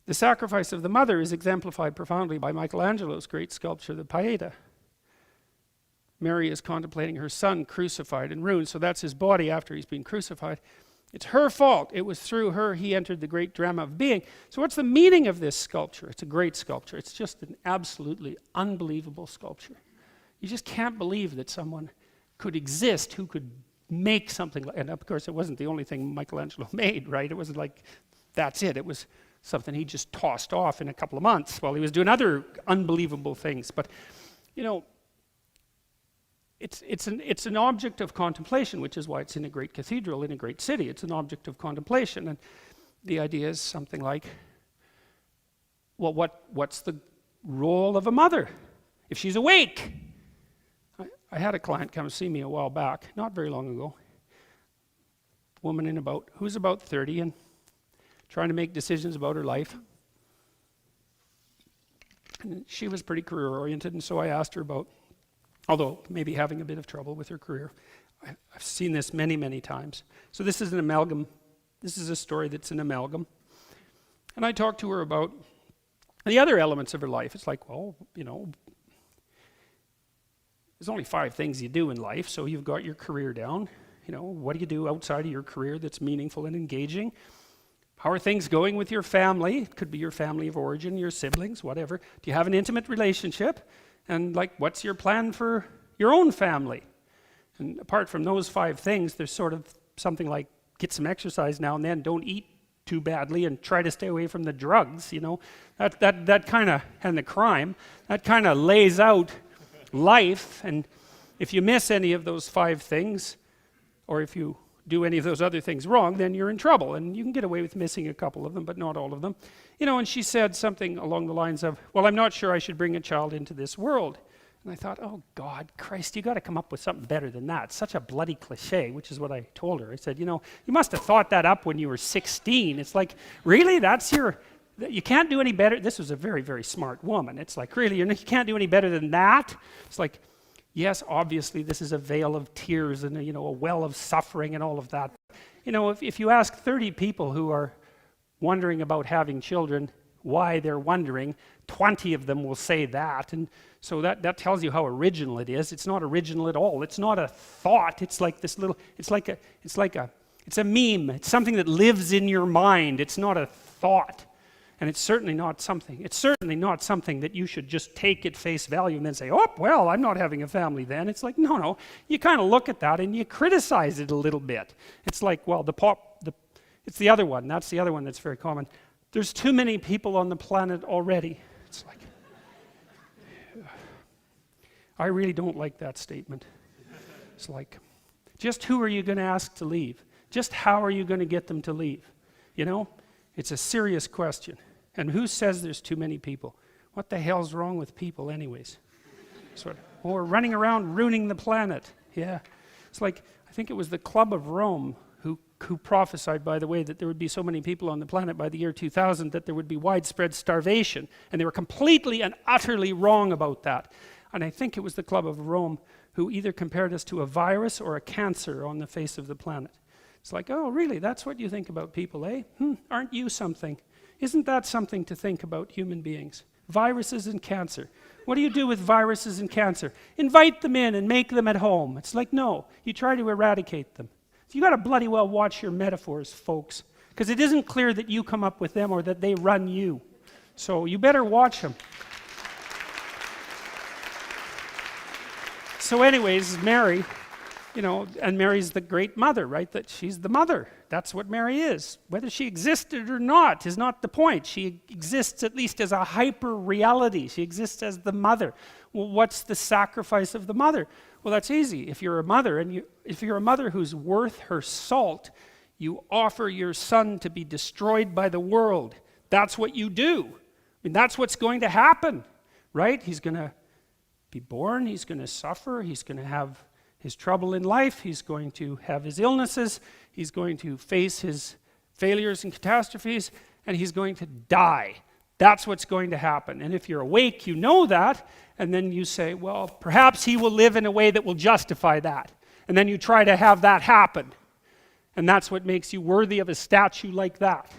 The sacrifice of the mother is exemplified profoundly by Michelangelo's great sculpture, the Pieta. Mary is contemplating her son crucified and ruined, so that's his body after he's been crucified. It's her fault. It was through her he entered the great drama of being. So what's the meaning of this sculpture? It's a great sculpture. It's just an absolutely unbelievable sculpture. You just can't believe that someone could exist who could make something like, and of course it wasn't the only thing Michelangelo made, right? It wasn't like, that's it. It was something he just tossed off in a couple of months while he was doing other unbelievable things. But, you know, it's an object of contemplation, which is why it's in a great cathedral in a great city. It's an object of contemplation, and the idea is something like, well, what's the role of a mother if she's awake? I had a client come see me a while back, not very long ago. A woman who's about 30 and trying to make decisions about her life. And she was pretty career-oriented, and so I asked her about, although maybe having a bit of trouble with her career. I've seen this many, many times. So this is an amalgam. This is a story that's an amalgam. And I talked to her about the other elements of her life. It's like, well, you know, there's only 5 things you do in life, so you've got your career down. You know, what do you do outside of your career that's meaningful and engaging? How are things going with your family? It could be your family of origin, your siblings, whatever. Do you have an intimate relationship? And like, what's your plan for your own family? And apart from those 5 things, there's sort of something like, get some exercise now and then, don't eat too badly, and try to stay away from the drugs, you know. That kind of, and the crime, that kind of lays out life. And if you miss any of those 5 things, or if you do any of those other things wrong, then you're in trouble. And you can get away with missing a couple of them, but not all of them. You know, and she said something along the lines of, well, I'm not sure I should bring a child into this world. And I thought, oh God, Christ, you got to come up with something better than that. It's such a bloody cliche, which is what I told her. I said, you know, you must have thought that up when you were 16. It's like, really? You can't do any better? This was a very, very smart woman. It's like, really, you can't do any better than that? It's like, yes, obviously this is a vale of tears and a well of suffering and all of that. You know, if you ask 30 people who are wondering about having children, why they're wondering, 20 of them will say that. And so that tells you how original it is. It's not original at all. It's not a thought. It's like this little, it's a meme. It's something that lives in your mind. It's not a thought. And it's certainly not something that you should just take at face value and then say, oh, well, I'm not having a family then. It's like, no. You kind of look at that and you criticize it a little bit. It's like, well, it's the other one. That's the other one that's very common. There's too many people on the planet already. It's like, I really don't like that statement. It's like, just who are you going to ask to leave? Just how are you going to get them to leave? You know? It's a serious question. And who says there's too many people? What the hell's wrong with people anyways? We're running around ruining the planet. Yeah. It's like, I think it was the Club of Rome who prophesied, by the way, that there would be so many people on the planet by the year 2000 that there would be widespread starvation. And they were completely and utterly wrong about that. And I think it was the Club of Rome who either compared us to a virus or a cancer on the face of the planet. It's like, oh, really? That's what you think about people, eh? Aren't you something? Isn't that something to think about human beings? Viruses and cancer. What do you do with viruses and cancer? Invite them in and make them at home. It's like, no, you try to eradicate them. So you got to bloody well watch your metaphors, folks, because it isn't clear that you come up with them or that they run you. So you better watch them. So anyways, Mary, you know, and Mary's the great mother, right? That she's the mother. That's what Mary is. Whether she existed or not is not the point. She exists at least as a hyper-reality. She exists as the mother. Well, what's the sacrifice of the mother? Well, that's easy. If you're a mother, if you're a mother who's worth her salt, you offer your son to be destroyed by the world. That's what you do. I mean, that's what's going to happen, right? He's going to be born. He's going to suffer. He's going to have his trouble in life, he's going to have his illnesses, he's going to face his failures and catastrophes, and he's going to die. That's what's going to happen. And if you're awake, you know that, and then you say, well, perhaps he will live in a way that will justify that. And then you try to have that happen. And that's what makes you worthy of a statue like that.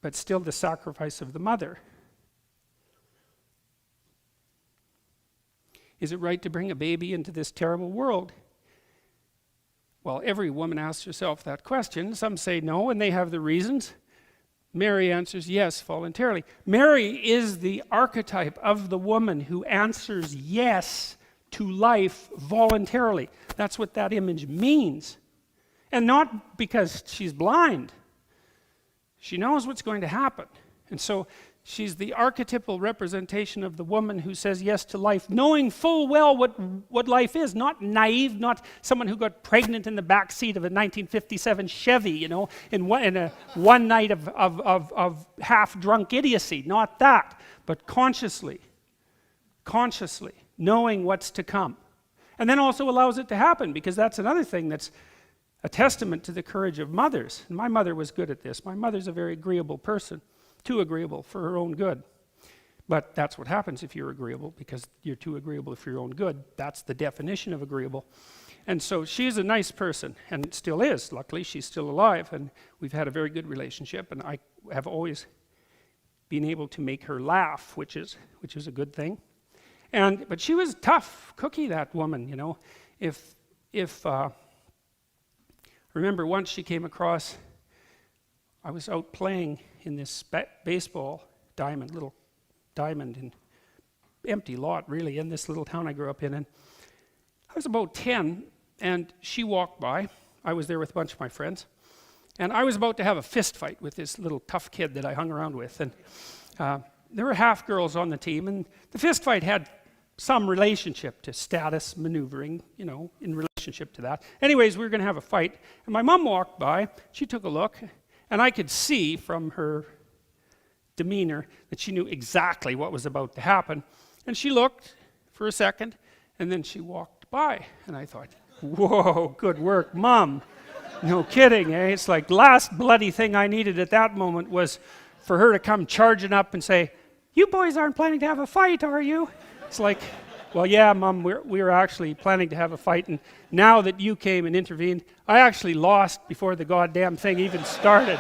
but still the sacrifice of the mother. Is it right to bring a baby into this terrible world? Well, every woman asks herself that question. Some say no, and they have the reasons. Mary answers yes, voluntarily. Mary is the archetype of the woman who answers yes to life voluntarily. That's what that image means. And not because she's blind. She knows what's going to happen. And so she's the archetypal representation of the woman who says yes to life, knowing full well what life is, not naive, not someone who got pregnant in the back seat of a 1957 Chevy, in a one night of half-drunk idiocy. Not that, but consciously, knowing what's to come. And then also allows it to happen, because that's another thing that's a testament to the courage of mothers. And my mother was good at this. My mother's a very agreeable person. Too agreeable for her own good. But that's what happens if you're agreeable, because you're too agreeable for your own good. That's the definition of agreeable. And so she's a nice person, and still is. Luckily, she's still alive, and we've had a very good relationship, and I have always been able to make her laugh, which is a good thing. But she was a tough cookie, that woman, I remember once she came across, I was out playing in this baseball little diamond, in empty lot really, in this little town I grew up in. And I was about 10, and she walked by. I was there with a bunch of my friends. And I was about to have a fist fight with this little tough kid that I hung around with. And there were half girls on the team, and the fist fight had some relationship to status maneuvering, in relationship to that. Anyways, we were going to have a fight, and my mom walked by. She took a look, and I could see from her demeanor that she knew exactly what was about to happen. And she looked for a second, and then she walked by. And I thought, whoa, good work, Mom. No kidding, eh? It's like the last bloody thing I needed at that moment was for her to come charging up and say, "You boys aren't planning to have a fight, are you?" It's like, well, yeah, Mom, we were actually planning to have a fight, and now that you came and intervened, I actually lost before the goddamn thing even started.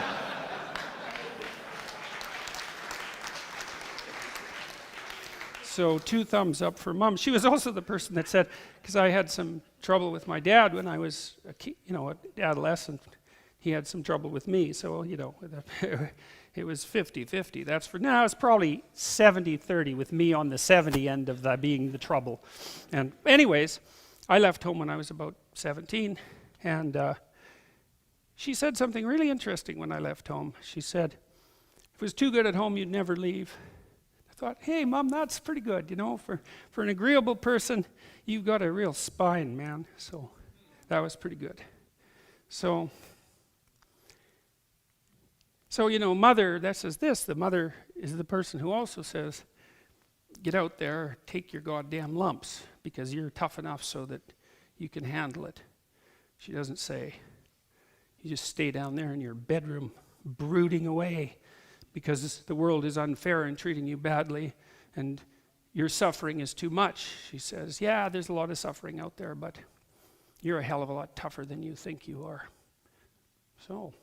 So 2 thumbs up for Mom. She was also the person that said, because I had some trouble with my dad when I was an adolescent, he had some trouble with me, so, it was 50-50. That's for now. It's probably 70-30 with me on the 70 end of that being the trouble. And anyways, I left home when I was about 17, and she said something really interesting when I left home. She said, "If it was too good at home, you'd never leave." I thought, hey, Mom, that's pretty good. For an agreeable person, you've got a real spine, man. So that was pretty good. So mother, that says this, the mother is the person who also says, get out there, take your goddamn lumps, because you're tough enough so that you can handle it. She doesn't say, you just stay down there in your bedroom brooding away because the world is unfair and treating you badly and your suffering is too much. She says, yeah, there's a lot of suffering out there, but you're a hell of a lot tougher than you think you are. So